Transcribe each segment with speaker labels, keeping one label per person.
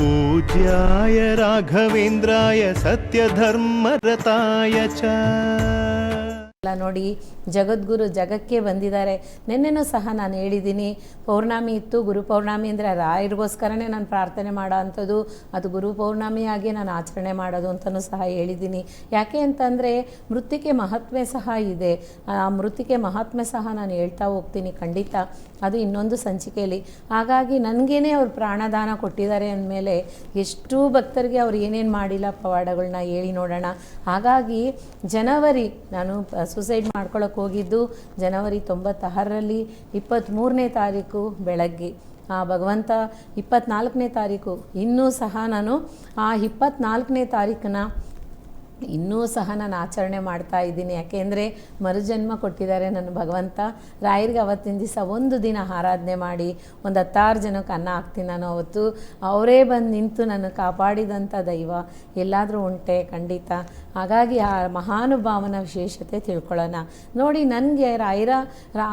Speaker 1: पूज्याय राघवेन्द्राय सत्यधर्मरताय च।
Speaker 2: ನೋಡಿ ಜಗದ್ಗುರು ಜಗಕ್ಕೆ ಬಂದಿದ್ದಾರೆ. ನಿನ್ನೆನೂ ಸಹ ನಾನು ಹೇಳಿದ್ದೀನಿ, ಪೌರ್ಣಮಿ ಇತ್ತು, ಗುರು ಪೌರ್ಣಮಿ ಅಂದರೆ ರಾಯರಿಗೋಸ್ಕರನೇ ನಾನು ಪ್ರಾರ್ಥನೆ ಮಾಡೋ ಅಂಥದ್ದು, ಅದು ಗುರು ಪೌರ್ಣಮಿಯಾಗಿ ನಾನು ಆಚರಣೆ ಮಾಡೋದು ಅಂತಲೂ ಸಹ ಹೇಳಿದ್ದೀನಿ. ಯಾಕೆ ಅಂತಂದರೆ ಮೃತ್ತಿಕೆ ಮಹಾತ್ಮೆ ಸಹ ಇದೆ. ಆ ಮೃತ್ತಿಕೆ ಮಹಾತ್ಮೆ ಸಹ ನಾನು ಹೇಳ್ತಾ ಹೋಗ್ತೀನಿ ಖಂಡಿತ, ಅದು ಇನ್ನೊಂದು ಸಂಚಿಕೆಯಲ್ಲಿ. ಹಾಗಾಗಿ ನನಗೇನೆ ಅವ್ರು ಪ್ರಾಣದಾನ ಕೊಟ್ಟಿದ್ದಾರೆ ಅಂದಮೇಲೆ ಎಷ್ಟು ಭಕ್ತರಿಗೆ ಅವ್ರು ಏನೇನು ಮಾಡಿಲ್ಲ ಪವಾಡಗಳನ್ನ ಹೇಳಿ ನೋಡೋಣ. ಹಾಗಾಗಿ ಜನವರಿ ನಾನು ಸೂಸೈಡ್ ಮಾಡ್ಕೊಳ್ಳೋಕೆ ಹೋಗಿದ್ದು ಜನವರಿ 96ರಲ್ಲಿ 23ನೇ ತಾರೀಕು ಬೆಳಗ್ಗೆ. ಆ ಭಗವಂತ 24ನೇ ತಾರೀಕು ಇನ್ನೂ ಸಹ ನಾನು ಆ 24ನೇ ತಾರೀಕನ್ನ ಇನ್ನೂ ಸಹ ನಾನು ಆಚರಣೆ ಮಾಡ್ತಾ ಇದ್ದೀನಿ. ಯಾಕೆಂದರೆ ಮರುಜನ್ಮ ಕೊಟ್ಟಿದ್ದಾರೆ ನನ್ನ ಭಗವಂತ. ರಾಯರಿಗೆ ಅವತ್ತಿನ ದಿವಸ ಒಂದು ದಿನ ಆರಾಧನೆ ಮಾಡಿ ಒಂದು 10 ಜನಕ್ಕೆ ಅನ್ನ ಹಾಕ್ತೀನಿ ನಾನು. ಅವತ್ತು ಅವರೇ ಬಂದು ನಿಂತು ನನ್ನ ಕಾಪಾಡಿದಂಥ ದೈವ ಎಲ್ಲಾದರೂ ಉಂಟೆ ಖಂಡಿತ. ಹಾಗಾಗಿ ಆ ಮಹಾನುಭಾವನ ವಿಶೇಷತೆ ತಿಳ್ಕೊಳ್ಳೋಣ. ನೋಡಿ, ನನಗೆ ರಾಯರ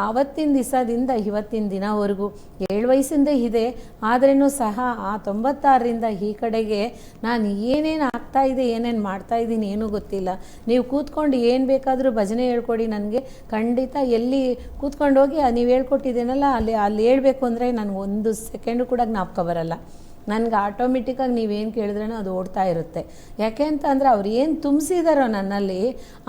Speaker 2: ಆವತ್ತಿನ ದಿವಸದಿಂದ ಇವತ್ತಿನ ದಿನವರೆಗೂ 7 ವಯಸ್ಸಿಂದ ಇದೆ. ಆದ್ರೂ ಸಹ ಆ 96ರಿಂದ ಈ ಕಡೆಗೆ ನಾನು ಏನೇನು ಆಗ್ತಾಯಿದೆ, ಏನೇನು ಮಾಡ್ತಾಯಿದ್ದೀನಿ ಏನೂ ಗೊತ್ತಿಲ್ಲ. ನೀವು ಕೂತ್ಕೊಂಡು ಏನು ಬೇಕಾದರೂ ಭಜನೆ ಹೇಳ್ಕೊಡಿ ನನಗೆ, ಖಂಡಿತ ಎಲ್ಲಿ ಕೂತ್ಕೊಂಡು ಹೋಗಿ ನೀವು ಹೇಳ್ಕೊಟ್ಟಿದ್ದೀನಲ್ಲ ಅಲ್ಲಿ ಹೇಳ್ಬೇಕು ಅಂದರೆ ನನಗೆ 1 ಸೆಕೆಂಡು ಕೂಡ ಜ್ಞಾಪಕ ಬರಲ್ಲ. ನನಗೆ ಆಟೋಮೆಟಿಕ್ಕಾಗಿ ನೀವೇನು ಕೇಳಿದ್ರೂ ಅದು ಓಡ್ತಾ ಇರುತ್ತೆ. ಯಾಕೆ ಅಂತ ಅಂದರೆ ಅವ್ರು ಏನು ತುಂಬಿಸಿದಾರೋ ನನ್ನಲ್ಲಿ,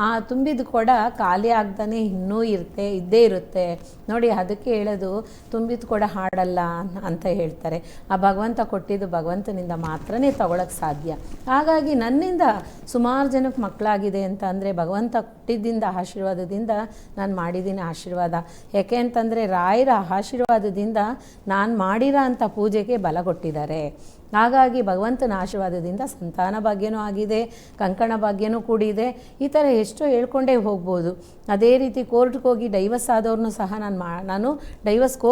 Speaker 2: ಆ ತುಂಬಿದ ಕೊಡ ಖಾಲಿ ಆಗ್ದೇ ಇನ್ನೂ ಇದ್ದೇ ಇರುತ್ತೆ. ನೋಡಿ, ಅದಕ್ಕೆ ಹೇಳೋದು ತುಂಬಿದ ಕೊಡ ಹಾಡಲ್ಲ ಅಂತ ಹೇಳ್ತಾರೆ. ಆ ಭಗವಂತ ಕೊಟ್ಟಿದ್ದು ಭಗವಂತನಿಂದ ಮಾತ್ರನೇ ತಗೊಳಕ್ಕೆ ಸಾಧ್ಯ. ಹಾಗಾಗಿ ನನ್ನಿಂದ ಸುಮಾರು ಜನಕ್ಕೆ ಮಕ್ಕಳಾಗಿದೆ ಅಂತ ಅಂದರೆ ಭಗವಂತ ಕೊಟ್ಟಿದ್ದರಿಂದ ಆಶೀರ್ವಾದದಿಂದ ನಾನು ಮಾಡಿದ್ದೀನಿ ಆಶೀರ್ವಾದ. ಯಾಕೆ ಅಂತಂದರೆ ರಾಯರ ಆಶೀರ್ವಾದದಿಂದ ನಾನು ಮಾಡಿರೋ ಅಂಥ ಪೂಜೆಗೆ ಬಲ ಕೊಟ್ಟಿದ್ದಾರೆ. ಹಾಗಾಗಿ ಭಗವಂತನ ಆಶೀರ್ವಾದದಿಂದ ಸಂತಾನ ಭಾಗ್ಯನೂ ಆಗಿದೆ, ಕಂಕಣ ಭಾಗ್ಯನೂ ಕೂಡಿದೆ. ಈ ಥರ ಎಷ್ಟೋ ಹೇಳ್ಕೊಂಡೇ ಹೋಗ್ಬೋದು. ಅದೇ ರೀತಿ ಕೋರ್ಟ್ಗೆ ಹೋಗಿ ಡೈವರ್ಸ್ ಆದವ್ರನ್ನೂ ಸಹ ನಾನು ಡೈವರ್ಸ್ಗೆ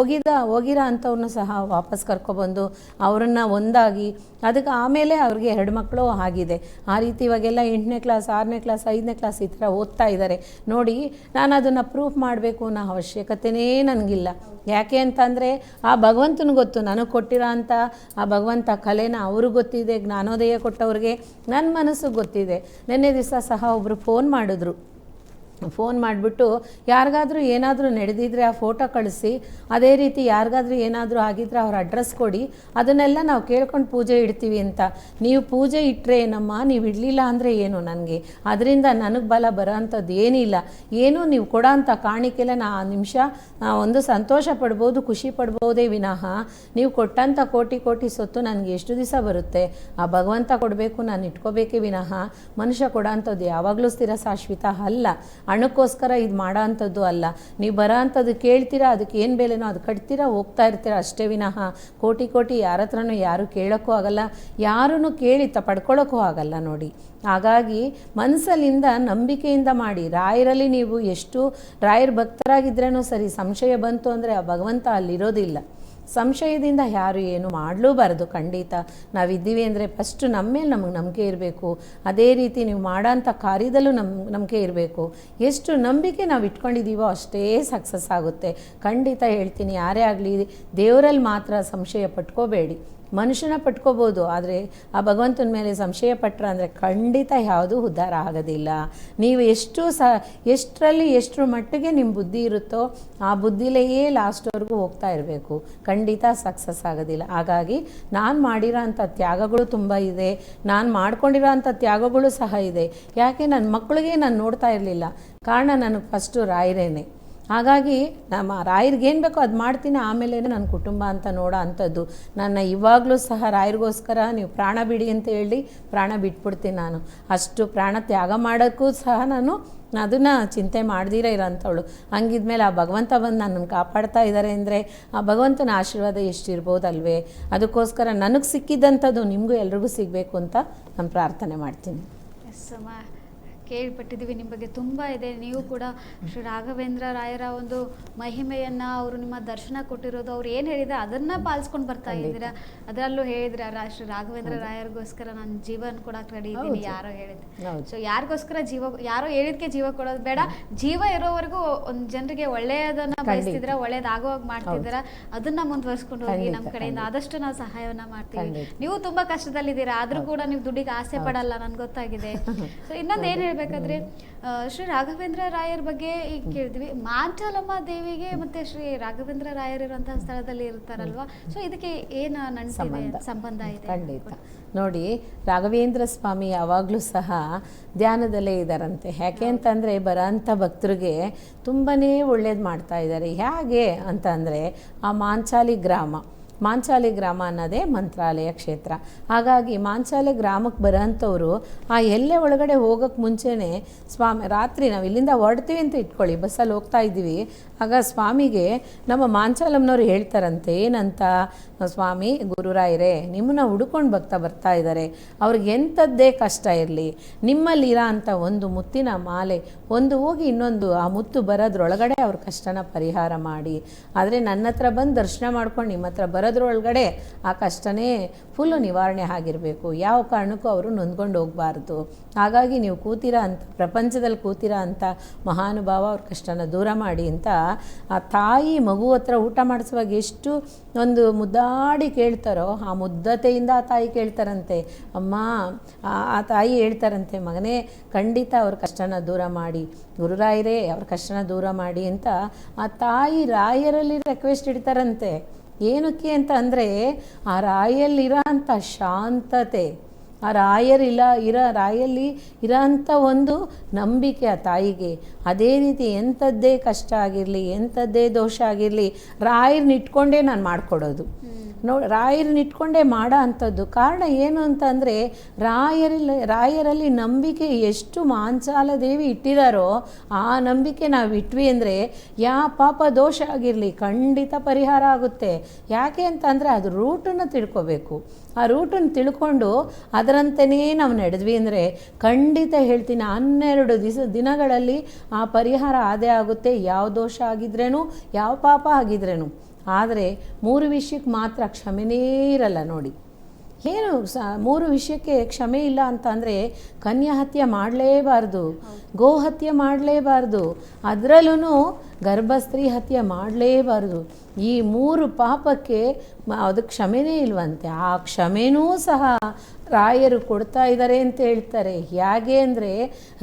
Speaker 2: ಹೋಗಿರೋ ಅಂಥವ್ರನ್ನೂ ಸಹ ವಾಪಸ್ ಕರ್ಕೊಬಂದು ಅವರನ್ನು ಒಂದಾಗಿ ಅದಕ್ಕೆ ಆಮೇಲೆ ಅವ್ರಿಗೆ 2 ಮಕ್ಕಳು ಆಗಿದೆ. ಆ ರೀತಿ ಇವಾಗೆಲ್ಲ 8ನೇ ಕ್ಲಾಸ್ 6ನೇ ಕ್ಲಾಸ್ 5ನೇ ಕ್ಲಾಸ್ ಈ ಥರ ಓದ್ತಾ ಇದ್ದಾರೆ. ನೋಡಿ, ನಾನು ಅದನ್ನು ಪ್ರೂಫ್ ಮಾಡಬೇಕು ಅನ್ನೋ ಅವಶ್ಯಕತೆಯೇ ನನಗಿಲ್ಲ. ಯಾಕೆ ಅಂತಂದರೆ ಆ ಭಗವಂತನಿಗೆ ಗೊತ್ತು, ನನಗೆ ಕೊಟ್ಟಿರೋ ಅಂಥ ಆ ಭಗವಂತ ಕಲೆನ ಅವ್ರಿಗೆ ಗೊತ್ತಿದೆ. ಜ್ಞಾನೋದಯ ಕೊಟ್ಟವ್ರಿಗೆ ನನ್ನ ಮನಸ್ಸಿಗೆ ಗೊತ್ತಿದೆ. ನಿನ್ನೆ ದಿವಸ ಸಹ ಒಬ್ಬರು ಫೋನ್ ಮಾಡಿಬಿಟ್ಟು ಯಾರಿಗಾದ್ರೂ ಏನಾದರೂ ನಡೆದಿದ್ರೆ ಆ ಫೋಟೋ ಕಳಿಸಿ, ಅದೇ ರೀತಿ ಯಾರಿಗಾದ್ರೂ ಏನಾದರೂ ಆಗಿದ್ರೆ ಅವ್ರ ಅಡ್ರೆಸ್ ಕೊಡಿ, ಅದನ್ನೆಲ್ಲ ನಾವು ಕೇಳ್ಕೊಂಡು ಪೂಜೆ ಇಡ್ತೀವಿ ಅಂತ. ನೀವು ಪೂಜೆ ಇಟ್ಟರೆ ಏನಮ್ಮ, ನೀವು ಇಡಲಿಲ್ಲ ಅಂದರೆ ಏನು, ನನಗೆ ಅದರಿಂದ ನನಗೆ ಬಲ ಬರೋ ಅಂಥದ್ದು ಏನಿಲ್ಲ. ಏನೂ ನೀವು ಕೊಡೋ ಅಂಥ ಕಾಣಿಕೆಲ್ಲ ನಾ ಆ ನಿಮಿಷ ಒಂದು ಸಂತೋಷ ಪಡ್ಬೋದು, ಖುಷಿ ಪಡ್ಬೋದೇ ವಿನಃ ನೀವು ಕೊಟ್ಟಂಥ ಕೋಟಿ ಸೊತ್ತು ನನಗೆ ಎಷ್ಟು ದಿವಸ ಬರುತ್ತೆ? ಆ ಭಗವಂತ ಕೊಡಬೇಕು, ನಾನು ಇಟ್ಕೋಬೇಕೇ ವಿನಃ ಮನುಷ್ಯ ಕೊಡೋ ಅಂಥದ್ದು ಯಾವಾಗಲೂ ಸ್ಥಿರ ಶಾಶ್ವತ ಅಲ್ಲ. ಹಣಕ್ಕೋಸ್ಕರ ಇದು ಮಾಡೋ ಅಂಥದ್ದು ಅಲ್ಲ. ನೀವು ಬರೋ ಅಂಥದ್ದು ಕೇಳ್ತೀರಾ, ಅದಕ್ಕೆ ಏನು ಬೆಲೆನೋ ಅದು ಕಟ್ತೀರಾ, ಹೋಗ್ತಾ ಇರ್ತೀರ ಅಷ್ಟೇ ವಿನಃ ಕೋಟಿ ಯಾರ ಹತ್ರನೂ ಯಾರು ಕೇಳೋಕ್ಕೂ ಆಗಲ್ಲ, ಯಾರೂ ಕೇಳಿ ಪಡ್ಕೊಳ್ಳೋಕ್ಕೂ ಆಗಲ್ಲ. ನೋಡಿ, ಹಾಗಾಗಿ ಮನಸ್ಸಲ್ಲಿಂದ ನಂಬಿಕೆಯಿಂದ ಮಾಡಿ. ರಾಯರಲ್ಲಿ ನೀವು ಎಷ್ಟು ರಾಯರ ಭಕ್ತರಾಗಿದ್ರೇನೂ ಸರಿ, ಸಂಶಯ ಬಂತು ಅಂದರೆ ಆ ಭಗವಂತ ಅಲ್ಲಿರೋದಿಲ್ಲ. ಸಂಶಯದಿಂದ ಯಾರು ಏನು ಮಾಡಲೂಬಾರ್ದು. ಖಂಡಿತ ನಾವಿದ್ದೀವಿ ಅಂದರೆ ಫಸ್ಟು ನಮ್ಮ ಮೇಲೆ ನಮಗೆ ನಂಬಿಕೆ ಇರಬೇಕು. ಅದೇ ರೀತಿ ನೀವು ಮಾಡೋಂಥ ಕಾರ್ಯದಲ್ಲೂ ನಂಬಿಕೆ ಇರಬೇಕು. ಎಷ್ಟು ನಂಬಿಕೆ ನಾವು ಇಟ್ಕೊಂಡಿದ್ದೀವೋ ಅಷ್ಟೇ ಸಕ್ಸಸ್ ಆಗುತ್ತೆ. ಖಂಡಿತ ಹೇಳ್ತೀನಿ, ಯಾರೇ ಆಗಲಿ ದೇವರಲ್ಲಿ ಮಾತ್ರ ಸಂಶಯ ಪಟ್ಕೋಬೇಡಿ. ಮನುಷ್ಯನ ಪಟ್ಕೋಬೋದು, ಆದರೆ ಆ ಭಗವಂತನ ಮೇಲೆ ಸಂಶಯ ಪಟ್ಟರೆ ಅಂದರೆ ಖಂಡಿತ ಯಾವುದೂ ಉದ್ಧಾರ ಆಗೋದಿಲ್ಲ. ನೀವು ಎಷ್ಟರಲ್ಲಿ ಎಷ್ಟರ ಮಟ್ಟಿಗೆ ನಿಮ್ಮ ಬುದ್ಧಿ ಇರುತ್ತೋ ಆ ಬುದ್ಧಿಲೆಯೇ ಲಾಸ್ಟ್ವರೆಗೂ ಹೋಗ್ತಾ ಇರಬೇಕು. ಖಂಡಿತ ಸಕ್ಸಸ್ ಆಗೋದಿಲ್ಲ. ಹಾಗಾಗಿ ನಾನು ಮಾಡಿರೋ ಅಂಥ ತ್ಯಾಗಗಳು ತುಂಬ ಇದೆ, ನಾನು ಮಾಡ್ಕೊಂಡಿರೋ ಅಂಥ ತ್ಯಾಗಗಳು ಸಹ ಇದೆ. ಯಾಕೆ ನನ್ನ ಮಕ್ಕಳಿಗೆ ನಾನು ನೋಡ್ತಾ ಇರಲಿಲ್ಲ, ಕಾರಣ ನನಗೆ ಫಸ್ಟು ರಾಯರೇನೆ. ಹಾಗಾಗಿ ನಮ್ಮ ರಾಯರಿಗೇನು ಬೇಕೋ ಅದು ಮಾಡ್ತೀನಿ, ಆಮೇಲೆ ನನ್ನ ಕುಟುಂಬ ಅಂತ ನೋಡೋ ಅಂಥದ್ದು. ನನ್ನ ಇವಾಗಲೂ ಸಹ ರಾಯರಿಗೋಸ್ಕರ ನೀವು ಪ್ರಾಣ ಬಿಡಿ ಅಂತ ಹೇಳಿ ಪ್ರಾಣ ಬಿಟ್ಬಿಡ್ತೀನಿ. ನಾನು ಅಷ್ಟು ಪ್ರಾಣ ತ್ಯಾಗ ಮಾಡೋಕ್ಕೂ ಸಹ ನಾನು ಅದನ್ನು ಚಿಂತೆ ಮಾಡ್ದಿರ ಇರೋಂಥವಳು. ಹಂಗಿದ್ಮೇಲೆ ಆ ಭಗವಂತ ಬಂದು ನನ್ನನ್ನು ಕಾಪಾಡ್ತಾ ಇದ್ದಾರೆ ಅಂದರೆ ಆ ಭಗವಂತನ ಆಶೀರ್ವಾದ ಎಷ್ಟಿರ್ಬೋದಲ್ವೇ. ಅದಕ್ಕೋಸ್ಕರ ನನಗೆ ಸಿಕ್ಕಿದ್ದಂಥದ್ದು ನಿಮಗೂ ಎಲ್ರಿಗೂ ಸಿಗಬೇಕು ಅಂತ ನಾನು ಪ್ರಾರ್ಥನೆ ಮಾಡ್ತೀನಿ.
Speaker 3: ಕೇಳ್ಪಟ್ಟಿದ್ದೀವಿ. ನಿಮ್ಮ ಬಗ್ಗೆ ತುಂಬ ಇದೆ. ನೀವು ಕೂಡ ಶ್ರೀ ರಾಘವೇಂದ್ರ ರಾಯರ ಒಂದು ಮಹಿಮೆಯನ್ನ ಅವರು ನಿಮ್ಮ ದರ್ಶನ ಕೊಟ್ಟಿರೋದು, ಅವ್ರು ಏನು ಹೇಳಿದ್ರೆ ಅದನ್ನ ಪಾಲಿಸ್ಕೊಂಡು ಬರ್ತಾ ಇದ್ದೀರಾ. ಅದರಲ್ಲೂ ಹೇಳಿದ್ರೆ ಶ್ರೀ ರಾಘವೇಂದ್ರ ರಾಯರಿಗೋಸ್ಕರ ನಾನು ಜೀವನ ಕೊಡಕ್ಕೆ ರೆಡಿ ಇದ್ದೀನಿ ಯಾರೋ ಹೇಳಿದ್ರು. ಸೊ ಯಾರಿಗೋಸ್ಕರ ಯಾರೋ ಹೇಳಿದ್ಕೆ ಜೀವ ಕೊಡೋದು ಬೇಡ, ಜೀವ ಇರೋವರೆಗೂ ಒಂದು ಜನರಿಗೆ ಒಳ್ಳೆಯದನ್ನ ಬಯಸ್ತಿದ್ರ, ಒಳ್ಳೇದಾಗುವಾಗ ಮಾಡ್ತಿದ್ದೀರ, ಅದನ್ನ ಮುಂದುವರ್ಸ್ಕೊಂಡು ಹೋಗಿ. ನಮ್ಮ ಕಡೆಯಿಂದ ಆದಷ್ಟು ನಾವು ಸಹಾಯವನ್ನ ಮಾಡ್ತೀವಿ. ನೀವು ತುಂಬಾ ಕಷ್ಟದಲ್ಲಿದ್ದೀರಾ, ಆದ್ರೂ ಕೂಡ ನೀವು ದುಡ್ಡಿಗೆ ಆಸೆ ಪಡಲ್ಲ, ನನ್ಗೆ ಗೊತ್ತಾಗಿದೆ. ಸೊ ಇನ್ನೊಂದು ಏನ್ ಹೇಳ್ಬೇಕಾದ್ರೆ ಶ್ರೀ ರಾಘವೇಂದ್ರ ರಾಯರ ಬಗ್ಗೆ ಈಗ ಕೇಳಿದ್ವಿ, ಮಾಂಚಾಲಮ್ಮ ದೇವಿಗೆ ಮತ್ತೆ ಶ್ರೀ ರಾಘವೇಂದ್ರ ರಾಯರ್ ಇರುವಂತಹ ಸ್ಥಳದಲ್ಲಿ ಇರ್ತಾರಲ್ವಾ, ಸೊ ಇದಕ್ಕೆ ಏನು ಸಂಬಂಧ ಇದೆ?
Speaker 2: ಖಂಡಿತ ನೋಡಿ, ರಾಘವೇಂದ್ರ ಸ್ವಾಮಿ ಯಾವಾಗಲೂ ಸಹ ಧ್ಯಾನದಲ್ಲೇ ಇದ್ದಾರಂತೆ. ಯಾಕೆ ಅಂತಂದರೆ ಬರೋಂಥ ಭಕ್ತರಿಗೆ ತುಂಬಾ ಒಳ್ಳೇದು ಮಾಡ್ತಾ ಇದ್ದಾರೆ. ಹೇಗೆ ಅಂತ ಅಂದರೆ ಆ ಮಾಂಚಾಲಿ ಗ್ರಾಮ ಅನ್ನೋದೇ ಮಂತ್ರಾಲಯ ಕ್ಷೇತ್ರ. ಹಾಗಾಗಿ ಮಾಂಚಾಲಿ ಗ್ರಾಮಕ್ಕೆ ಬರೋಂಥವ್ರು ಆ ಎಲ್ಲೆ ಒಳಗಡೆ ಹೋಗೋಕ್ಕೆ ಮುಂಚೆನೇ ಸ್ವಾಮಿ, ರಾತ್ರಿ ನಾವು ಇಲ್ಲಿಂದ ಹೊರಡ್ತೀವಿ ಅಂತ ಇಟ್ಕೊಳ್ಳಿ, ಬಸ್ಸಲ್ಲಿ ಹೋಗ್ತಾ ಇದ್ದೀವಿ, ಆಗ ಸ್ವಾಮಿಗೆ ನಮ್ಮ ಮಾಂಚಾಲಮ್ಮನವ್ರು ಹೇಳ್ತಾರಂತೆ, ಏನಂತ, ಸ್ವಾಮಿ ಗುರುರಾಯರೇ ನಿಮ್ಮನ್ನ ಹುಡ್ಕೊಂಡು ಬರ್ತಾ ಇದ್ದಾರೆ, ಅವ್ರಿಗೆ ಎಂಥದ್ದೇ ಕಷ್ಟ ಇರಲಿ, ನಿಮ್ಮಲ್ಲಿರೋ ಅಂಥ ಒಂದು ಮುತ್ತಿನ ಮಾಲೆ ಒಂದು ಹೋಗಿ ಇನ್ನೊಂದು ಆ ಮುತ್ತು ಬರೋದ್ರೊಳಗಡೆ ಅವ್ರ ಕಷ್ಟನ ಪರಿಹಾರ ಮಾಡಿ, ಆದರೆ ನನ್ನ ಹತ್ರ ಬಂದು ದರ್ಶನ ಮಾಡ್ಕೊಂಡು ನಿಮ್ಮ ಹತ್ರ ಬರೋದ್ರೊಳಗಡೆ ಆ ಕಷ್ಟನೇ ಫುಲ್ಲು ನಿವಾರಣೆ ಆಗಿರಬೇಕು, ಯಾವ ಕಾರಣಕ್ಕೂ ಅವರು ನೊಂದ್ಕೊಂಡು ಹೋಗಬಾರ್ದು. ಹಾಗಾಗಿ ನೀವು ಕೂತಿರೋ ಅಂಥ ಪ್ರಪಂಚದಲ್ಲಿ ಕೂತಿರೋ ಅಂಥ ಮಹಾನುಭಾವ ಅವ್ರ ಕಷ್ಟನ ದೂರ ಮಾಡಿ ಅಂತ ಆ ತಾಯಿ ಮಗು ಹತ್ರ ಊಟ ಮಾಡಿಸುವಾಗ ಎಷ್ಟು ಒಂದು ಮುದ್ದಾಡಿ ಕೇಳ್ತಾರೋ ಆ ಮುದ್ದತೆಯಿಂದ ಆ ತಾಯಿ ಕೇಳ್ತಾರಂತೆ, ಅಮ್ಮ ಆ ತಾಯಿ ಹೇಳ್ತಾರಂತೆ, ಮಗನೇ ಖಂಡಿತ ಅವ್ರ ಕಷ್ಟನ ದೂರ ಮಾಡಿ, ಗುರುರಾಯರೇ ಅವ್ರ ಕಷ್ಟನ ದೂರ ಮಾಡಿ ಅಂತ ಆ ತಾಯಿ ರಾಯರಲ್ಲಿ ರಿಕ್ವೆಸ್ಟ್ ಇಡ್ತಾರಂತೆ. ಏನಕ್ಕೆ ಅಂತ ಅಂದರೆ ಆ ರಾಯಲ್ಲಿರೋ ಅಂಥ ಶಾಂತತೆ, ಆ ರಾಯಲ್ಲಿ ಇರೋಂಥ ಒಂದು ನಂಬಿಕೆ ಆ ತಾಯಿಗೆ. ಅದೇ ರೀತಿ ಎಂಥದ್ದೇ ಕಷ್ಟ ಆಗಿರಲಿ, ಎಂಥದ್ದೇ ದೋಷ ಆಗಿರಲಿ, ರಾಯರನ್ನ ಇಟ್ಕೊಂಡೇ ನಾನು ಮಾಡಿಕೊಡೋದು. ರಾಯರನ್ನ ಇಟ್ಕೊಂಡೇ ಮಾಡೋ ಅಂಥದ್ದು. ಕಾರಣ ಏನು ಅಂತ ಅಂದರೆ ರಾಯರಲ್ಲಿ ನಂಬಿಕೆ ಎಷ್ಟು ಮಾಂಚಾಲ ದೇವಿ ಇಟ್ಟಿದ್ದಾರೋ ಆ ನಂಬಿಕೆ ನಾವು ಇಟ್ವಿ ಅಂದರೆ ಯಾವ ಪಾಪ ದೋಷ ಆಗಿರಲಿ ಖಂಡಿತ ಪರಿಹಾರ ಆಗುತ್ತೆ. ಯಾಕೆ ಅಂತ ಅಂದರೆ ಅದು ರೂಟನ್ನು ತಿಳ್ಕೊಬೇಕು. ಆ ರೂಟನ್ನು ತಿಳ್ಕೊಂಡು ಅದರಂತೆಯೇ ನಾವು ನಡೆದ್ವಿ ಅಂದರೆ ಖಂಡಿತ ಹೇಳ್ತೀನಿ 12 ದಿನಗಳಲ್ಲಿ ಆ ಪರಿಹಾರ ಆದೇ ಆಗುತ್ತೆ, ಯಾವ ದೋಷ ಆಗಿದ್ರೇನು ಯಾವ ಪಾಪ ಆಗಿದ್ರೇನು. ಆದರೆ 3 ವಿಷಯಕ್ಕೆ ಮಾತ್ರ ಕ್ಷಮೆನೇ ಇರಲ್ಲ ನೋಡಿ. ಏನು 3 ವಿಷಯಕ್ಕೆ ಕ್ಷಮೆ ಇಲ್ಲ ಅಂತ ಅಂದರೆ ಕನ್ಯಾ ಹತ್ಯೆ ಮಾಡಲೇಬಾರ್ದು, ಗೋಹತ್ಯೆ ಮಾಡಲೇಬಾರ್ದು, ಅದರಲ್ಲೂ ಗರ್ಭಸ್ತ್ರೀ ಹತ್ಯೆ ಮಾಡಲೇಬಾರ್ದು. ಈ 3 ಪಾಪಕ್ಕೆ ಅದಕ್ಕೆ ಕ್ಷಮೆನೇ ಇಲ್ವಂತೆ. ಆ ಕ್ಷಮೆನೂ ಸಹ ರಾಯರು ಕೊಡ್ತಾ ಇದ್ದಾರೆ ಅಂತ ಹೇಳ್ತಾರೆ. ಹೇಗೆ ಅಂದರೆ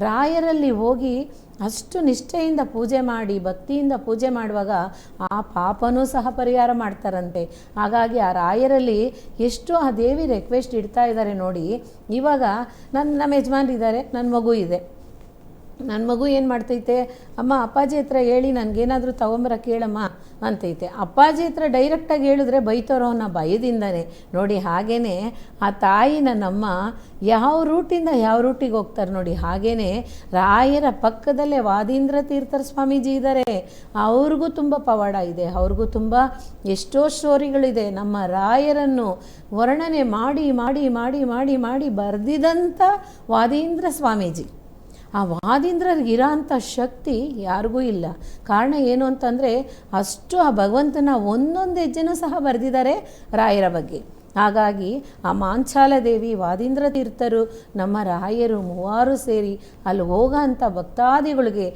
Speaker 2: ರಾಯರಲ್ಲಿ ಹೋಗಿ ಅಷ್ಟು ನಿಷ್ಠೆಯಿಂದ ಪೂಜೆ ಮಾಡಿ ಭಕ್ತಿಯಿಂದ ಪೂಜೆ ಮಾಡುವಾಗ ಆ ಪಾಪನೂ ಸಹ ಪರಿಹಾರ ಮಾಡ್ತಾರಂತೆ. ಹಾಗಾಗಿ ಆ ರಾಯರಲ್ಲಿ ಎಷ್ಟು ಆ ದೇವಿ ರಿಕ್ವೆಸ್ಟ್ ಇಡ್ತಾ ಇದ್ದಾರೆ ನೋಡಿ. ಇವಾಗ ನಮ್ಮ ಯಜಮಾನ್ರಿದ್ದಾರೆ, ನನ್ನ ಮಗು ಇದೆ, ನನ್ನ ಮಗು ಏನು ಮಾಡ್ತೈತೆ, ಅಮ್ಮ ಅಪ್ಪಾಜಿ ಹತ್ರ ಹೇಳಿ ನನಗೇನಾದರೂ ತೊಗೊಂಬರಕ್ಕೆ ಹೇಳಮ್ಮ ಅಂತೈತೆ. ಅಪ್ಪಾಜಿ ಹತ್ರ ಡೈರೆಕ್ಟಾಗಿ ಹೇಳಿದ್ರೆ ಬೈತಾರೋ ಅನ್ನೋ ಭಯದಿಂದನೇ ನೋಡಿ. ಹಾಗೇ ಆ ತಾಯಿನ ನಮ್ಮ ಯಾವ ರೂಟಿಂದ ಯಾವ ರೂಟಿಗೆ ಹೋಗ್ತಾರೆ ನೋಡಿ. ಹಾಗೇ ರಾಯರ ಪಕ್ಕದಲ್ಲೇ ವಾದೀಂದ್ರ ತೀರ್ಥರ ಸ್ವಾಮೀಜಿ ಇದ್ದಾರೆ, ಅವ್ರಿಗೂ ತುಂಬ ಪವಾಡ ಇದೆ, ಅವ್ರಿಗೂ ತುಂಬ ಎಷ್ಟೋ ಸ್ಟೋರಿಗಳಿದೆ. ನಮ್ಮ ರಾಯರನ್ನು ವರ್ಣನೆ ಮಾಡಿ ಮಾಡಿ ಮಾಡಿ ಮಾಡಿ ಮಾಡಿ ಬರೆದಿದಂಥ ವಾದೀಂದ್ರ ಸ್ವಾಮೀಜಿ. ಆ ವಾದೀಂದ್ರರಿಗಿರೋ ಅಂಥ ಶಕ್ತಿ ಯಾರಿಗೂ ಇಲ್ಲ. ಕಾರಣ ಏನು ಅಂತಂದರೆ ಅಷ್ಟು ಆ ಭಗವಂತನ ಒಂದೊಂದು ಹೆಜ್ಜೆನೂ ಸಹ ಬರೆದಿದ್ದಾರೆ ರಾಯರ ಬಗ್ಗೆ. ಹಾಗಾಗಿ ಆ ಮಾಂಚಾಲ ದೇವಿ, ವಾದೀಂದ್ರ ತೀರ್ಥರು, ನಮ್ಮ ರಾಯರು 3 ಸೇರಿ ಅಲ್ಲಿ ಹೋಗೋ ಅಂಥ ಭಕ್ತಾದಿಗಳಿಗೆ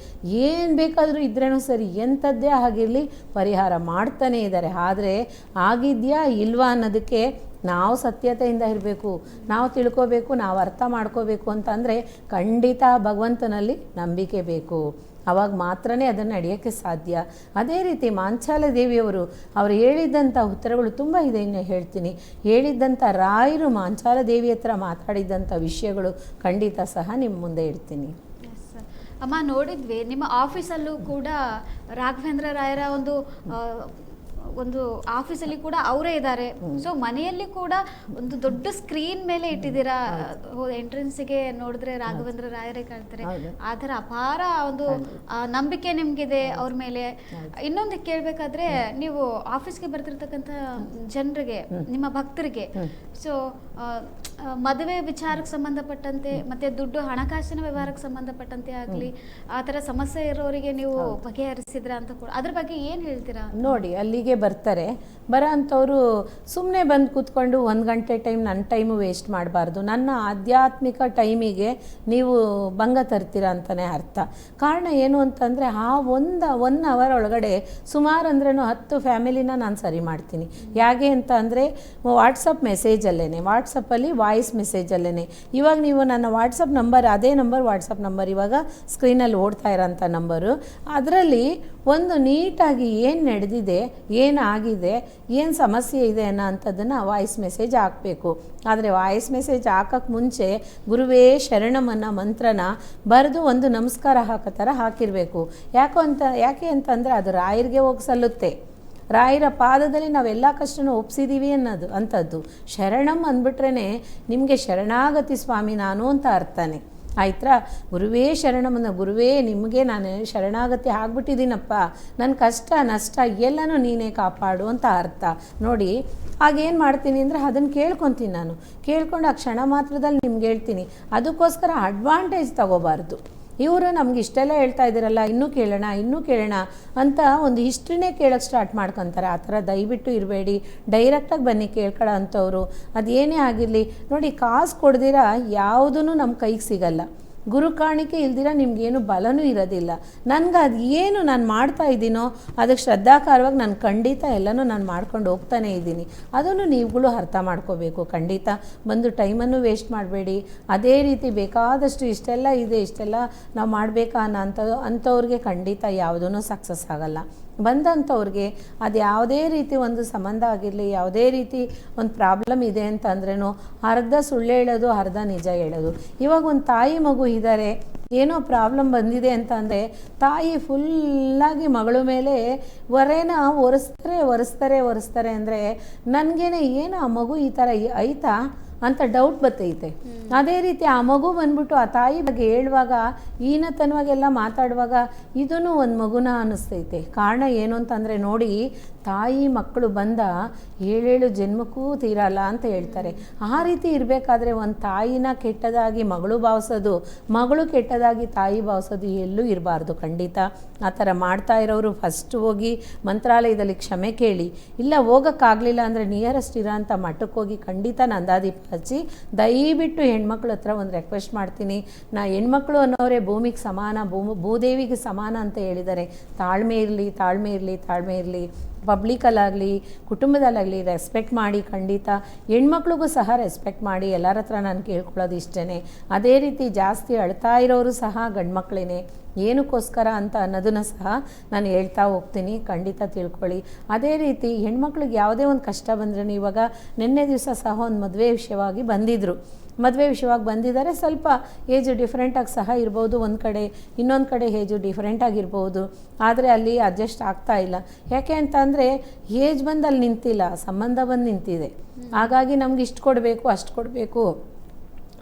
Speaker 2: ಏನು ಬೇಕಾದರೂ ಇದ್ರೇನೂ ಸರಿ, ಎಂಥದ್ದೇ ಆಗಿರಲಿ ಪರಿಹಾರ ಮಾಡ್ತಾನೇ ಇದ್ದಾರೆ. ಆದರೆ ಆಗಿದೆಯಾ ಇಲ್ವಾ ಅನ್ನೋದಕ್ಕೆ ನಾವು ಸತ್ಯತೆಯಿಂದ ಇರಬೇಕು, ನಾವು ತಿಳ್ಕೋಬೇಕು, ನಾವು ಅರ್ಥ ಮಾಡ್ಕೋಬೇಕು ಅಂತಂದರೆ ಖಂಡಿತ ಭಗವಂತನಲ್ಲಿ ನಂಬಿಕೆ ಬೇಕು. ಆವಾಗ ಮಾತ್ರನೇ ಅದನ್ನು ನಡೆಯೋಕ್ಕೆ ಸಾಧ್ಯ. ಅದೇ ರೀತಿ ಮಾಂಚಾಲ ದೇವಿಯವರು ಅವರು ಹೇಳಿದ್ದಂಥ ಉತ್ತರಗಳು ತುಂಬ ಇದೆ, ಇನ್ನು ಹೇಳ್ತೀನಿ. ಹೇಳಿದ್ದಂಥ ರಾಯರು ಮಾಂಚಾಲ ದೇವಿ ಹತ್ರ ಮಾತಾಡಿದ್ದಂಥ ವಿಷಯಗಳು ಖಂಡಿತ ಸಹ ನಿಮ್ಮ ಮುಂದೆ ಇಡ್ತೀನಿ.
Speaker 3: ಅಮ್ಮ, ನೋಡಿದ್ವಿ ನಿಮ್ಮ ಆಫೀಸಲ್ಲೂ ಕೂಡ ರಾಘವೇಂದ್ರ ರಾಯರ ಒಂದು ಆಫೀಸಲ್ಲಿ ಕೂಡ ಅವರೇ ಇದ್ದಾರೆ. ಸೊ ಮನೆಯಲ್ಲಿ ಕೂಡ ಒಂದು ದೊಡ್ಡ ಸ್ಕ್ರೀನ್ ಮೇಲೆ ಇಟ್ಟಿದ್ದೀರಾ, ಎಂಟ್ರೆನ್ಸಿಗೆ ನೋಡಿದ್ರೆ ರಾಘವೇಂದ್ರ ರಾಯರೇ ಕಾಣ್ತಾರೆ. ಆ ಥರ ಅಪಾರ ಒಂದು ನಂಬಿಕೆ ನಿಮ್ಗಿದೆ ಅವ್ರ ಮೇಲೆ. ಇನ್ನೊಂದು ಕೇಳಬೇಕಾದ್ರೆ, ನೀವು ಆಫೀಸ್ಗೆ ಬರ್ತಿರ್ತಕ್ಕಂಥ ಜನರಿಗೆ, ನಿಮ್ಮ ಭಕ್ತರಿಗೆ, ಸೊ ಮದುವೆ ವಿಚಾರಕ್ಕೆ ಸಂಬಂಧಪಟ್ಟಂತೆ ಮತ್ತೆ ದುಡ್ಡು ಹಣಕಾಸಿನ ವ್ಯವಹಾರಕ್ಕೆ ಸಂಬಂಧಪಟ್ಟಂತೆ ಆಗಲಿ ಆ ಥರ ಸಮಸ್ಯೆ ಇರೋರಿಗೆ ನೀವು ಬಗೆಹರಿಸಿದ್ರ ಅಂತ ಕೂಡ ಅದ್ರ ಬಗ್ಗೆ ಏನು ಹೇಳ್ತೀರಾ?
Speaker 2: ನೋಡಿ, ಅಲ್ಲಿಗೆ ಬರ್ತಾರೆ. ಬರೋ ಅಂಥವ್ರು ಸುಮ್ಮನೆ ಬಂದು ಕೂತ್ಕೊಂಡು 1 ಗಂಟೆ ಟೈಮ್ ನನ್ನ ಟೈಮು ವೇಸ್ಟ್ ಮಾಡಬಾರ್ದು. ನನ್ನ ಆಧ್ಯಾತ್ಮಿಕ ಟೈಮಿಗೆ ನೀವು ಭಂಗ ತರ್ತೀರಾ ಅಂತಲೇ ಅರ್ಥ. ಕಾರಣ ಏನು ಅಂತಂದರೆ ಆ 1 ಅವರ್ ಒಳಗಡೆ ಸುಮಾರು ಅಂದ್ರೂ 10 ಫ್ಯಾಮಿಲಿನ ನಾನು ಸರಿ ಮಾಡ್ತೀನಿ. ಹೇಗೆ ಅಂತ ಅಂದರೆ ವಾಟ್ಸಪ್ ಮೆಸೇಜಲ್ಲೇ, ವಾಟ್ಸಪ್ಪಲ್ಲಿ ವಾಯ್ಸ್ ಮೆಸೇಜಲ್ಲೇ. ಇವಾಗ ನೀವು ನನ್ನ ವಾಟ್ಸಪ್ ನಂಬರ್, ಅದೇ ನಂಬರ್ ವಾಟ್ಸಪ್ ನಂಬರ್ ಇವಾಗ ಸ್ಕ್ರೀನಲ್ಲಿ ಓಡ್ತಾ ಇರೋಂಥ ನಂಬರು. ಅದರಲ್ಲಿ ಒಂದು ನೀಟಾಗಿ ಏನು ನಡೆದಿದೆ, ಏನಾಗಿದೆ, ಏನು ಸಮಸ್ಯೆ ಇದೆ ಅನ್ನೋ ಅಂಥದ್ದನ್ನು ವಾಯ್ಸ್ ಮೆಸೇಜ್ ಹಾಕಬೇಕು. ಆದರೆ ವಾಯ್ಸ್ ಮೆಸೇಜ್ ಹಾಕೋಕ್ಕೆ ಮುಂಚೆ ಗುರುವೇ ಶರಣಮನ್ನ ಮಂತ್ರನ ಬರೆದು ಒಂದು ನಮಸ್ಕಾರ ಹಾಕೋ ಥರ ಹಾಕಿರಬೇಕು. ಯಾಕೆ ಅಂತಂದರೆ ಅದು ರಾಯರಿಗೆ ಹೋಗಿ ಸಲ್ಲುತ್ತೆ. ರಾಯರ ಪಾದದಲ್ಲಿ ನಾವೆಲ್ಲ ಕಷ್ಟನೂ ಒಪ್ಸಿದ್ದೀವಿ ಅಂಥದ್ದು. ಶರಣಂ ಅಂದ್ಬಿಟ್ರೇ ನಿಮಗೆ ಶರಣಾಗತಿ ಸ್ವಾಮಿ ನಾನು ಅಂತ ಅರ್ಥನೇ. ಆಯ್ತಾ? ಗುರುವೇ ಶರಣಮನ್ನ, ಗುರುವೇ ನಿಮಗೆ ನಾನು ಶರಣಾಗತಿ ಆಗ್ಬಿಟ್ಟಿದ್ದೀನಪ್ಪ, ನನ್ನ ಕಷ್ಟ ನಷ್ಟ ಎಲ್ಲನೂ ನೀನೇ ಕಾಪಾಡು ಅಂತ ಅರ್ಥ. ನೋಡಿ, ಆಗೇನು ಮಾಡ್ತೀನಿ ಅಂದರೆ ಅದನ್ನು ಕೇಳ್ಕೊತೀನಿ. ನಾನು ಕೇಳ್ಕೊಂಡು ಆ ಕ್ಷಣ ಮಾತ್ರದಲ್ಲಿ ನಿಮ್ಗೆ ಹೇಳ್ತೀನಿ. ಅದಕ್ಕೋಸ್ಕರ ಅಡ್ವಾಂಟೇಜ್ ತಗೋಬಾರ್ದು. ಇವರು ನಮ್ಗೆ ಇಷ್ಟೆಲ್ಲ ಹೇಳ್ತಾ ಇದ್ದೀರಲ್ಲ, ಇನ್ನೂ ಕೇಳೋಣ ಅಂತ ಒಂದು ಹಿಸ್ಟ್ರಿನೇ ಕೇಳೋಕ್ಕೆ ಸ್ಟಾರ್ಟ್ ಮಾಡ್ಕೊತಾರೆ. ಆ ಥರ ದಯವಿಟ್ಟು ಇರಬೇಡಿ. ಡೈರೆಕ್ಟಾಗಿ ಬನ್ನಿ ಕೇಳ್ಕೊಳ್ಳೋ ಅಂಥವ್ರು. ಅದೇನೇ ಆಗಿರಲಿ ನೋಡಿ, ಕಾಸು ಕೊಡ್ದಿರ ಯಾವುದೂ ನಮ್ಮ ಕೈಗೆ ಸಿಗಲ್ಲ. ಗುರು ಕಾಣಿಕೆ ಇಲ್ದಿರ ನಿಮಗೇನು ಬಲನೂ ಇರೋದಿಲ್ಲ. ನನಗೆ ಅದು ಏನು ನಾನು ಮಾಡ್ತಾ ಇದ್ದೀನೋ ಅದಕ್ಕೆ ಶ್ರದ್ಧಾಕಾರವಾಗಿ ನಾನು ಖಂಡಿತ ಎಲ್ಲನೂ ನಾನು ಮಾಡ್ಕೊಂಡು ಹೋಗ್ತಾನೇ ಇದ್ದೀನಿ. ಅದನ್ನು ನೀವುಗಳು ಅರ್ಥ ಮಾಡ್ಕೋಬೇಕು. ಖಂಡಿತ ಬಂದು ಟೈಮನ್ನು ವೇಸ್ಟ್ ಮಾಡಬೇಡಿ. ಅದೇ ರೀತಿ ಬೇಕಾದಷ್ಟು ಇಷ್ಟೆಲ್ಲ ಇದೆ, ಇಷ್ಟೆಲ್ಲ ನಾವು ಮಾಡಬೇಕಾ ಅಂಥವ್ರಿಗೆ ಖಂಡಿತ ಯಾವುದೂ ಸಕ್ಸಸ್ ಆಗಲ್ಲ. ಬಂದಂಥವ್ರಿಗೆ ಅದು ಯಾವುದೇ ರೀತಿ ಒಂದು ಸಂಬಂಧ ಆಗಿರಲಿ, ಯಾವುದೇ ರೀತಿ ಒಂದು ಪ್ರಾಬ್ಲಮ್ ಇದೆ ಅಂತಂದ್ರೂ ಅರ್ಧ ಸುಳ್ಳು ಹೇಳೋದು, ಅರ್ಧ ನಿಜ ಹೇಳೋದು. ಇವಾಗ ಒಂದು ತಾಯಿ ಮಗು ಇದ್ದಾರೆ, ಏನೋ ಪ್ರಾಬ್ಲಮ್ ಬಂದಿದೆ ಅಂತಂದರೆ ತಾಯಿ ಫುಲ್ಲಾಗಿ ಮಗಳ ಮೇಲೆ ಹೊರೆನ ಒರೆಸ್ತಾರೆ ಅಂದರೆ ನನಗೇನೆ ಏನು ಆ ಮಗು ಈ ಥರ ಐತಾ ಅಂತ ಡೌಟ್ ಬರ್ತೈತೆ. ಅದೇ ರೀತಿ ಆ ಮಗು ಬಂದ್ಬಿಟ್ಟು ಆ ತಾಯಿ ಬಗ್ಗೆ ಹೇಳುವಾಗ, ಈನತನವಾಗೆಲ್ಲ ಮಾತಾಡುವಾಗ ಇದೂ ಒಂದು ಮಗುನ ಅನ್ನಿಸ್ತೈತೆ. ಕಾರಣ ಏನು ಅಂತಂದರೆ ನೋಡಿ, ತಾಯಿ ಮಕ್ಕಳು ಬಂದ 7 ಜನ್ಮಕ್ಕೂ ತೀರಲ್ಲ ಅಂತ ಹೇಳ್ತಾರೆ. ಆ ರೀತಿ ಇರಬೇಕಾದ್ರೆ ಒಂದು ತಾಯಿನ ಕೆಟ್ಟದಾಗಿ ಮಗಳು ಭಾವಿಸೋದು, ಮಗಳು ಕೆಟ್ಟದಾಗಿ ತಾಯಿ ಭಾವಿಸೋದು ಎಲ್ಲೂ ಇರಬಾರ್ದು. ಖಂಡಿತ ಆ ಥರ ಮಾಡ್ತಾ ಇರೋರು ಫಸ್ಟ್ ಹೋಗಿ ಮಂತ್ರಾಲಯದಲ್ಲಿ ಕ್ಷಮೆ ಕೇಳಿ, ಇಲ್ಲ ಹೋಗೋಕ್ಕಾಗಲಿಲ್ಲ ಅಂದರೆ ನಿಯರೆಸ್ಟ್ ಇರೋ ಅಂಥ ಮಠಕ್ಕೆ ಹೋಗಿ ಖಂಡಿತ ನಂದಾದೀಪ ಹಚ್ಚಿ ದಯವಿಟ್ಟು ಹೆಣ್ಮಕ್ಳ ಹತ್ರ ಒಂದು ರಿಕ್ವೆಸ್ಟ್ ಮಾಡ್ತೀನಿ. ಹೆಣ್ಮಕ್ಳು ಅನ್ನೋರೇ ಭೂಮಿಗೆ ಸಮಾನ, ಭೂದೇವಿಗೆ ಸಮಾನ ಅಂತ ಹೇಳಿದ್ದಾರೆ. ತಾಳ್ಮೆ ಇರಲಿ. ಪಬ್ಲಿಕಲ್ಲಾಗಲಿ ಕುಟುಂಬದಲ್ಲಾಗಲಿ ರೆಸ್ಪೆಕ್ಟ್ ಮಾಡಿ. ಖಂಡಿತ ಹೆಣ್ಮಕ್ಳಿಗೂ ಸಹ ರೆಸ್ಪೆಕ್ಟ್ ಮಾಡಿ. ಎಲ್ಲರ ಹತ್ರ ನಾನು ಕೇಳ್ಕೊಳ್ಳೋದು ಇಷ್ಟೇ. ಅದೇ ರೀತಿ ಜಾಸ್ತಿ ಅಳ್ತಾ ಇರೋರು ಸಹ ಗಂಡ್ಮಕ್ಳೇ. ಏನಕ್ಕೋಸ್ಕರ ಅಂತ ಅನ್ನೋದನ್ನು ಸಹ ನಾನು ಹೇಳ್ತಾ ಹೋಗ್ತೀನಿ. ಖಂಡಿತ ತಿಳ್ಕೊಳ್ಳಿ. ಅದೇ ರೀತಿ ಹೆಣ್ಮಕ್ಳಿಗೆ ಯಾವುದೇ ಒಂದು ಕಷ್ಟ ಬಂದ್ರೆ, ಇವಾಗ ನಿನ್ನೆ ದಿವಸ ಸಹ ಒಂದು ಮದುವೆ ವಿಷಯವಾಗಿ ಬಂದಿದ್ದಾರೆ. ಸ್ವಲ್ಪ ಏಜು ಡಿಫ್ರೆಂಟಾಗಿ ಸಹ ಇರ್ಬೋದು, ಒಂದು ಕಡೆ ಇನ್ನೊಂದು ಕಡೆ ಏಜು ಡಿಫ್ರೆಂಟಾಗಿರ್ಬೋದು. ಆದರೆ ಅಲ್ಲಿ ಅಡ್ಜಸ್ಟ್ ಆಗ್ತಾ ಇಲ್ಲ. ಯಾಕೆ ಅಂತ ಅಂದರೆ ಏಜ್ ಬಂದು ಅಲ್ಲಿ ನಿಂತಿಲ್ಲ, ಸಂಬಂಧ ಬಂದು ನಿಂತಿದೆ. ಹಾಗಾಗಿ ನಮ್ಗೆ ಇಷ್ಟು ಕೊಡಬೇಕು, ಅಷ್ಟು ಕೊಡಬೇಕು.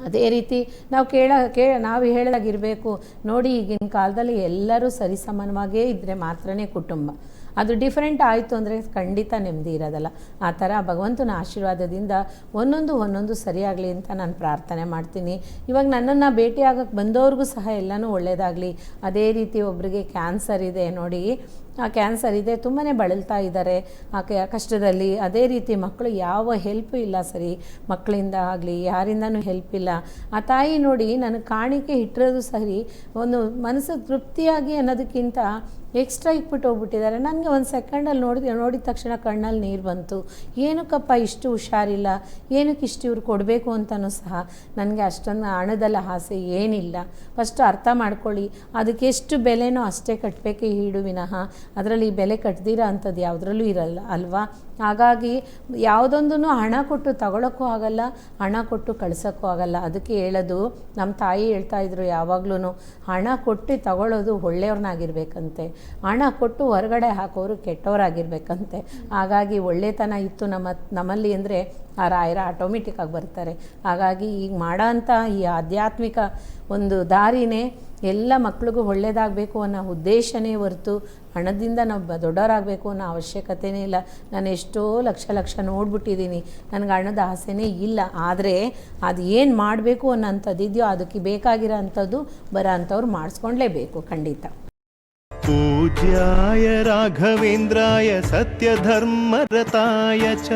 Speaker 2: ಅದೇ ರೀತಿ ನಾವು ಹೇಳಾಗಿರಬೇಕು. ನೋಡಿ, ಈಗಿನ ಕಾಲದಲ್ಲಿ ಎಲ್ಲರೂ ಸರಿಸಮಾನವಾಗೇ ಇದ್ದರೆ ಮಾತ್ರನೇ ಕುಟುಂಬ. ಅದು ಡಿಫ್ರೆಂಟ್ ಆಯಿತು ಅಂದರೆ ಖಂಡಿತ ನೆಮ್ಮದಿ ಇರೋದಲ್ಲ. ಆ ಥರ ಭಗವಂತನ ಆಶೀರ್ವಾದದಿಂದ ಒಂದೊಂದು ಸರಿಯಾಗಲಿ ಅಂತ ನಾನು ಪ್ರಾರ್ಥನೆ ಮಾಡ್ತೀನಿ. ಇವಾಗ ನನ್ನನ್ನು ಭೇಟಿಯಾಗಕ್ಕೆ ಬಂದವ್ರಿಗೂ ಸಹ ಎಲ್ಲನೂ ಒಳ್ಳೆಯದಾಗಲಿ. ಅದೇ ರೀತಿ ಒಬ್ಬರಿಗೆ ಕ್ಯಾನ್ಸರ್ ಇದೆ ನೋಡಿ, ಆ ಕ್ಯಾನ್ಸರ್ ಇದೆ, ತುಂಬಾ ಬಳಲ್ತಾ ಇದ್ದಾರೆ ಆ ಕಷ್ಟದಲ್ಲಿ. ಅದೇ ರೀತಿ ಮಕ್ಕಳು ಯಾವ ಹೆಲ್ಪು ಇಲ್ಲ, ಸರಿ ಮಕ್ಕಳಿಂದ ಆಗಲಿ ಯಾರಿಂದನೂ ಹೆಲ್ಪ್ ಇಲ್ಲ. ಆ ತಾಯಿ ನೋಡಿ ನನಗೆ ಕಾಣಿಕೆ ಇಟ್ಟಿರೋದು ಸರಿ, ಒಂದು ಮನಸ್ಸು ತೃಪ್ತಿಯಾಗಿ ಅನ್ನೋದಕ್ಕಿಂತ ಎಕ್ಸ್ಟ್ರಾ ಇಕ್ಬಿಟ್ಟು ಹೋಗ್ಬಿಟ್ಟಿದ್ದಾರೆ. ನನಗೆ ಒಂದು ಸೆಕೆಂಡಲ್ಲಿ ನೋಡಿದ ತಕ್ಷಣ ಕಣ್ಣಲ್ಲಿ ನೀರು ಬಂತು. ಏನಕ್ಕಪ್ಪ ಇಷ್ಟು ಹುಷಾರಿಲ್ಲ, ಏನಕ್ಕೆ ಇಷ್ಟು ಇವ್ರು ಕೊಡಬೇಕು ಅಂತಲೂ ಸಹ ನನಗೆ ಅಷ್ಟೊಂದು ಹಣದಲ್ಲ ಆಸೆ ಏನಿಲ್ಲ. ಫಸ್ಟು ಅರ್ಥ ಮಾಡ್ಕೊಳ್ಳಿ, ಅದಕ್ಕೆ ಎಷ್ಟು ಬೆಲೆನೋ ಅಷ್ಟೇ ಕಟ್ಟಬೇಕೇ ಈಡು ವಿನಃ ಅದರಲ್ಲಿ ಬೆಲೆ ಕಟ್ದಿರೋ ಅಂಥದ್ದು ಯಾವುದ್ರಲ್ಲೂ ಇರಲ್ಲ ಅಲ್ವಾ. ಹಾಗಾಗಿ ಯಾವುದೊಂದೂ ಹಣ ಕೊಟ್ಟು ತಗೊಳ್ಳೋಕ್ಕೂ ಆಗಲ್ಲ, ಹಣ ಕೊಟ್ಟು ಕಳ್ಸೋಕ್ಕೂ ಆಗಲ್ಲ. ಅದಕ್ಕೆ ಹೇಳೋದು, ನಮ್ಮ ತಾಯಿ ಹೇಳ್ತಾಯಿದ್ರು ಯಾವಾಗ್ಲೂ, ಹಣ ಕೊಟ್ಟು ತಗೊಳ್ಳೋದು ಒಳ್ಳೆಯವ್ರನ್ನಾಗಿರ್ಬೇಕಂತೆ, ಹಣ ಕೊಟ್ಟು ಹೊರಗಡೆ ಹಾಕೋರು ಕೆಟ್ಟವರಾಗಿರ್ಬೇಕಂತೆ. ಹಾಗಾಗಿ ಒಳ್ಳೆತನ ಇತ್ತು ನಮ್ಮಲ್ಲಿ ಅಂದರೆ ಆ ರಾಯರ ಆಟೋಮೆಟಿಕ್ಕಾಗಿ ಬರ್ತಾರೆ. ಹಾಗಾಗಿ ಈಗ ಮಾಡೋ ಅಂಥ ಈ ಆಧ್ಯಾತ್ಮಿಕ ಒಂದು ದಾರಿನೇ ಎಲ್ಲ ಮಕ್ಳಿಗೂ ಒಳ್ಳೇದಾಗಬೇಕು ಅನ್ನೋ ಉದ್ದೇಶನೇ ಹೊರತು ಹಣದಿಂದ ನಾವು ದೊಡ್ಡವರಾಗಬೇಕು ಅನ್ನೋ ಅವಶ್ಯಕತೆಯೇ ಇಲ್ಲ. ನಾನು ಎಷ್ಟೋ ಲಕ್ಷ ನೋಡ್ಬಿಟ್ಟಿದ್ದೀನಿ, ನನಗೆ ಹಣದ ಆಸೆನೇ ಇಲ್ಲ. ಆದರೆ ಅದು ಏನು ಮಾಡಬೇಕು ಅನ್ನೋಂಥದ್ದಿದೆಯೋ ಅದಕ್ಕೆ ಬೇಕಾಗಿರೋ ಅಂಥದ್ದು ಬರೋ ಅಂಥವ್ರು ಮಾಡಿಸ್ಕೊಂಡ್ಲೇಬೇಕು ಖಂಡಿತ.
Speaker 1: पूज्याय राघवेन्द्राय सत्यधर्मरताय च